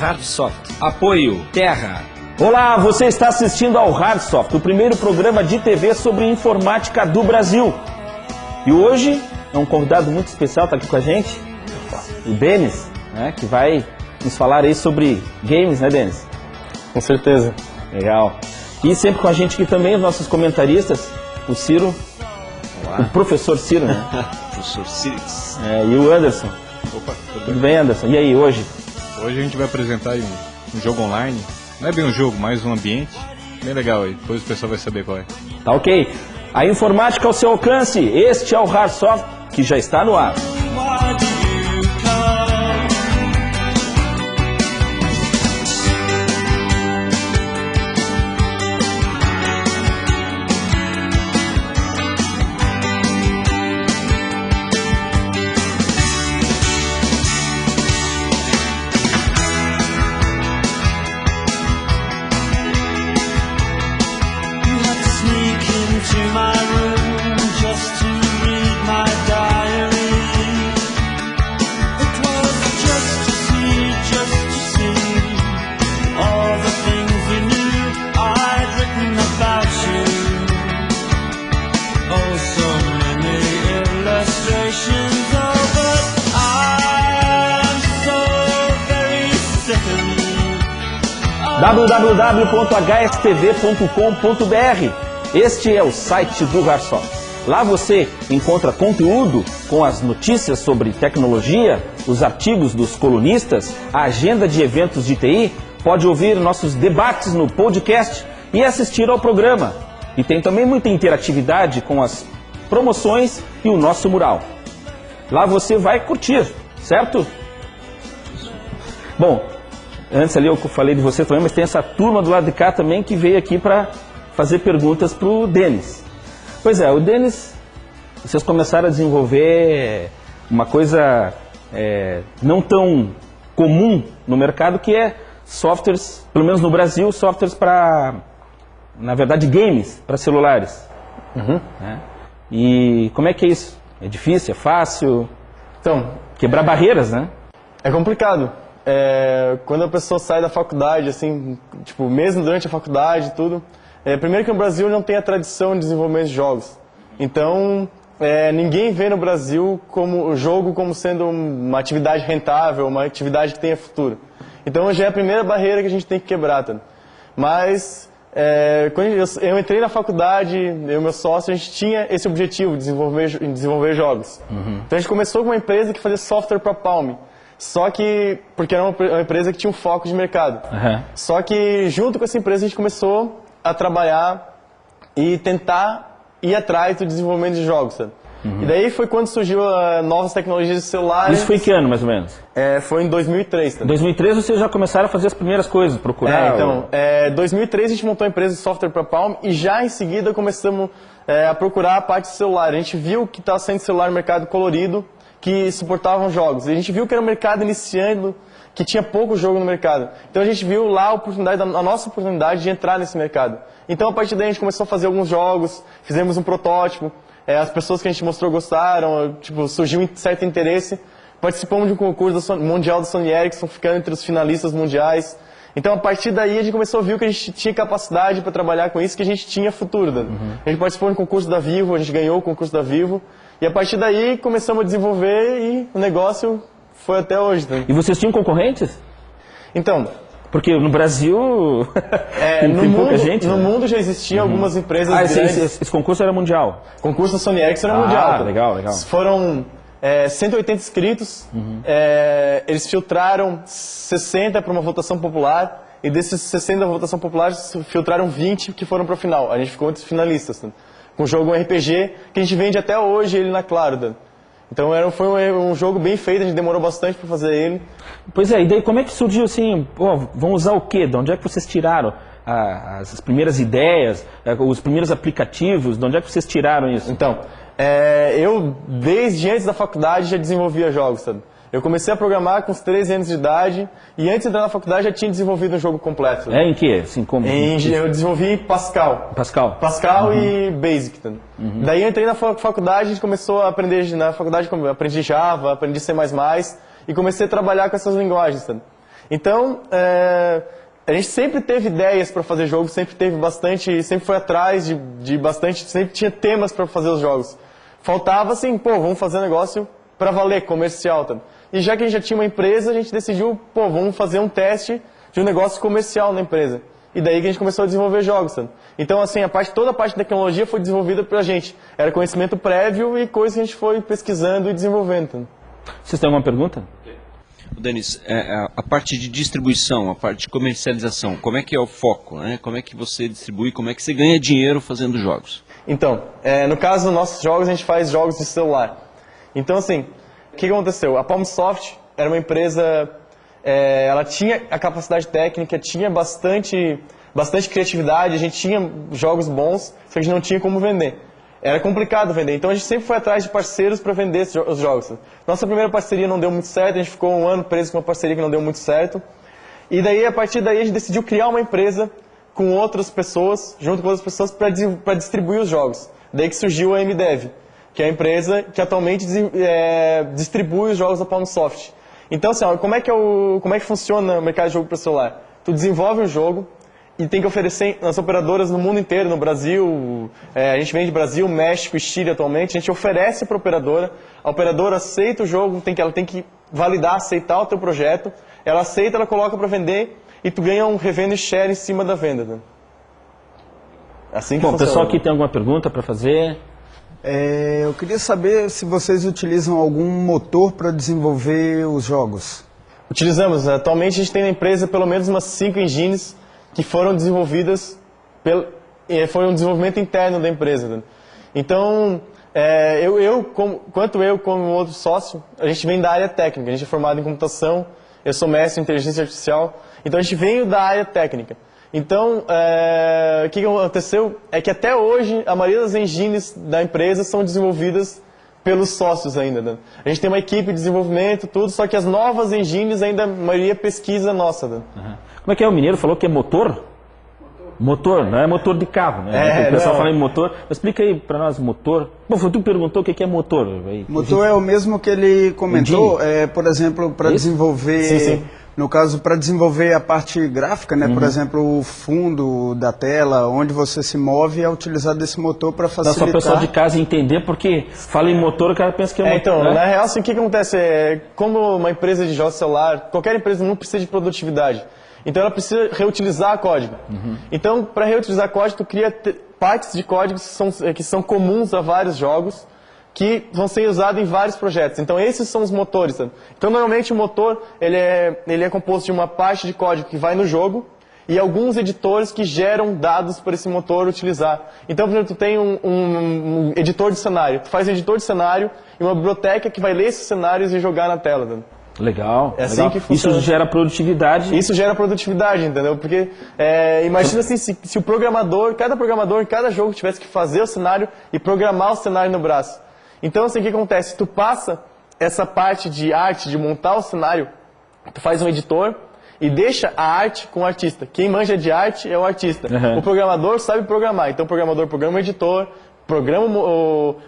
Hardsoft. Apoio Terra. Olá, você está assistindo ao Hardsoft, o primeiro programa de TV sobre informática do Brasil. E hoje é um convidado muito especial, está aqui com a gente, o Denis, né, que vai nos falar aí sobre games, né, Denis? Com certeza. Legal. E sempre com a gente aqui também os nossos comentaristas, o Ciro, olá. O professor Ciro, né? Professor Cirix. E o Anderson. Opa, Tudo bem, Anderson? E aí, hoje? Hoje a gente vai apresentar um jogo online. Não é bem um jogo, mas um ambiente bem legal aí. Depois o pessoal vai saber qual é. Tá ok. A informática ao seu alcance. Este é o Hardsoft, que já está no ar. www.hstv.com.br. Este é o site do Hardsoft. Lá você encontra conteúdo com as notícias sobre tecnologia, os artigos dos colunistas, a agenda de eventos de TI, pode ouvir nossos debates no podcast e assistir ao programa. E tem também muita interatividade com as promoções e o nosso mural. Lá você vai curtir, certo? Bom, antes ali eu falei de você também, mas tem essa turma do lado de cá também que veio aqui para fazer perguntas para o Denis. Pois é, o Denis, vocês começaram a desenvolver uma coisa não tão comum no mercado, que é softwares, pelo menos no Brasil, softwares para, na verdade, games para celulares. Uhum. Né? E como é que é isso? É difícil? É fácil? Então, quebrar barreiras, né? é complicado. Quando a pessoa sai da faculdade, assim, tipo, mesmo durante a faculdade e tudo, primeiro que no Brasil não tem a tradição de desenvolvimento de jogos. Então, ninguém vê no Brasil o jogo como sendo uma atividade rentável, uma atividade que tenha futuro. Então, já é a primeira barreira que a gente tem que quebrar. Tá? Mas, quando eu entrei na faculdade, eu e meu sócio, a gente tinha esse objetivo de desenvolver jogos. Uhum. Então, a gente começou com uma empresa que fazia software para Palm. Só que, porque era uma empresa que tinha um foco de mercado. Uhum. Só que, junto com essa empresa, a gente começou a trabalhar e tentar ir atrás do desenvolvimento de jogos, sabe? Uhum. E daí foi quando surgiu novas tecnologias de celulares. Isso foi que ano, mais ou menos? Foi em 2003. Tá? Em 2003 vocês já começaram a fazer as primeiras coisas, procurar... Em 2003 a gente montou a empresa de software para Palm e já em seguida começamos a procurar a parte de celular. A gente viu que estava saindo celular no mercado colorido, que suportavam jogos. E a gente viu que era um mercado iniciando, que tinha pouco jogo no mercado. Então a gente viu lá a nossa oportunidade de entrar nesse mercado. Então a partir daí a gente começou a fazer alguns jogos, fizemos um protótipo, as pessoas que a gente mostrou gostaram, surgiu um certo interesse. Participamos de um concurso mundial da Sony Ericsson, ficando entre os finalistas mundiais. Então a partir daí a gente começou a ver que a gente tinha capacidade para trabalhar com isso, que a gente tinha futuro. Uhum. A gente participou de um concurso da Vivo, a gente ganhou o concurso da Vivo. E a partir daí começamos a desenvolver e o negócio foi até hoje. Né? E vocês tinham concorrentes? Então, porque no Brasil tem pouca gente. No mundo já existiam algumas empresas grandes. Esse concurso era mundial? O concurso da Sony Ericsson era mundial. Ah, legal. Foram 180 inscritos, eles filtraram 60 para uma votação popular, e desses 60 da votação popular, filtraram 20 que foram para o final. A gente ficou entre os finalistas. Né? Com um jogo RPG que a gente vende até hoje ele na Claro. Então foi um jogo bem feito, a gente demorou bastante para fazer ele. Pois é, e daí como é que surgiu assim, vão usar o quê? De onde é que vocês tiraram as primeiras ideias, os primeiros aplicativos, de onde é que vocês tiraram isso? Então, eu desde antes da faculdade já desenvolvia jogos, sabe? Eu comecei a programar com uns 13 anos de idade e antes de entrar na faculdade já tinha desenvolvido um jogo completo. Em que? Assim, como? Eu desenvolvi Pascal. Pascal e Basic. Uhum. Daí eu entrei na faculdade, a gente começou a aprender, na faculdade aprendi Java, aprendi C++ e comecei a trabalhar com essas linguagens. Então, a gente sempre teve ideias para fazer jogos, sempre teve bastante, sempre foi atrás de bastante, sempre tinha temas para fazer os jogos. Faltava assim, pô, vamos fazer um negócio para valer, comercial. Tá? E já que a gente já tinha uma empresa, a gente decidiu, pô, vamos fazer um teste de um negócio comercial na empresa. E daí que a gente começou a desenvolver jogos. Tá? Então, assim, toda a parte de tecnologia foi desenvolvida pela gente. Era conhecimento prévio e coisa que a gente foi pesquisando e desenvolvendo. Tá? Vocês têm alguma pergunta? Denis, a parte de distribuição, a parte de comercialização, como é que é o foco? Né? Como é que você distribui, como é que você ganha dinheiro fazendo jogos? Então, no caso dos nossos jogos, a gente faz jogos de celular. Então, assim, o que aconteceu? A Palmsoft era uma empresa, ela tinha a capacidade técnica, tinha bastante criatividade, a gente tinha jogos bons, só que a gente não tinha como vender. Era complicado vender, então a gente sempre foi atrás de parceiros para vender os jogos. Nossa primeira parceria não deu muito certo, a gente ficou um ano preso com uma parceria que não deu muito certo. E daí, a partir daí, a gente decidiu criar uma empresa com outras pessoas, junto com outras pessoas, para distribuir os jogos. Daí que surgiu a MDev, que é a empresa que atualmente distribui os jogos da Palmsoft. Então, assim, ó, como é que funciona o mercado de jogo para celular? Tu desenvolve um jogo e tem que oferecer nas operadoras no mundo inteiro, no Brasil, a gente vende Brasil, México e Chile atualmente, a gente oferece para a operadora aceita o jogo, ela tem que validar, aceitar o teu projeto, ela aceita, ela coloca para vender e tu ganha um revenda share em cima da venda. Né? Assim que Bom, o funciona. pessoal aqui tem alguma pergunta para fazer? Eu queria saber se vocês utilizam algum motor para desenvolver os jogos. Utilizamos. Atualmente a gente tem na empresa pelo menos umas 5 engines que foram desenvolvidas, foi um desenvolvimento interno da empresa. Né? Então, como outro sócio, a gente vem da área técnica, a gente é formado em computação, eu sou mestre em inteligência artificial, então a gente veio da área técnica. Então, o que aconteceu é que até hoje a maioria das engines da empresa são desenvolvidas pelos sócios ainda. Né? A gente tem uma equipe de desenvolvimento, tudo, só que as novas engines ainda a maioria é pesquisa nossa. Né? Uhum. Como é que é? O mineiro falou que é motor? Motor, não é motor de carro, né? O pessoal fala em motor. Explica aí para nós, motor. Bom, tu perguntou o que é motor. Motor é o mesmo que ele comentou, por exemplo, para desenvolver... Sim. No caso, para desenvolver a parte gráfica, né? Por exemplo, o fundo da tela, onde você se move, é utilizado esse motor para facilitar... Só o pessoal de casa entender, porque fala em motor, o cara pensa que é motor. Então, né? na real, assim, o que acontece como uma empresa de jogos celular, qualquer empresa não precisa de produtividade. Então ela precisa reutilizar código. Então, para reutilizar código, tu cria partes de código que são comuns a vários jogos, que vão ser usados em vários projetos. Então, esses são os motores. Sabe? Então, normalmente o motor ele é composto de uma parte de código que vai no jogo e alguns editores que geram dados para esse motor utilizar. Então, por exemplo, tu tem um editor de cenário. Tu faz um editor de cenário e uma biblioteca que vai ler esses cenários e jogar na tela. Sabe? Legal. É assim que funciona. Isso gera produtividade. Isso gera produtividade, entendeu? Porque imagina assim, se o programador, cada jogo tivesse que fazer o cenário e programar o cenário no braço. Então, assim, o que acontece? Tu passa essa parte de arte, de montar o cenário, tu faz um editor e deixa a arte com o artista. Quem manja de arte é o artista. O programador sabe programar. Então, o programador programa o editor, programa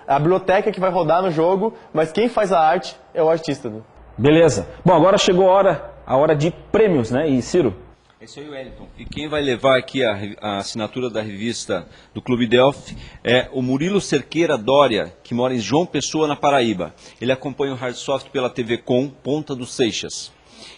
a biblioteca que vai rodar no jogo, mas quem faz a arte é o artista. Beleza. Bom, agora chegou a hora de prêmios, né? E Ciro? É isso aí, Wellington. E quem vai levar aqui a assinatura da revista do Clube Delphi é o Murilo Cerqueira Dória, que mora em João Pessoa, na Paraíba. Ele acompanha o Hardsoft pela TV Com, Ponta dos Seixas.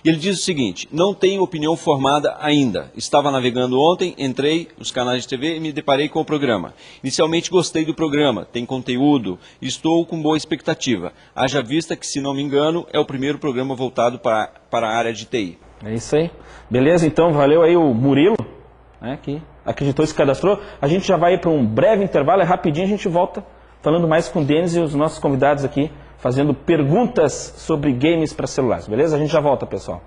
E ele diz o seguinte: não tenho opinião formada ainda. Estava navegando ontem, entrei nos canais de TV e me deparei com o programa. Inicialmente gostei do programa, tem conteúdo, estou com boa expectativa. Haja vista que, se não me engano, é o primeiro programa voltado para a área de TI. É isso aí. Beleza, então valeu aí o Murilo, né, que acreditou e se cadastrou. A gente já vai para um breve intervalo, rapidinho a gente volta falando mais com o Denis e os nossos convidados aqui, fazendo perguntas sobre games para celulares, beleza? A gente já volta, pessoal.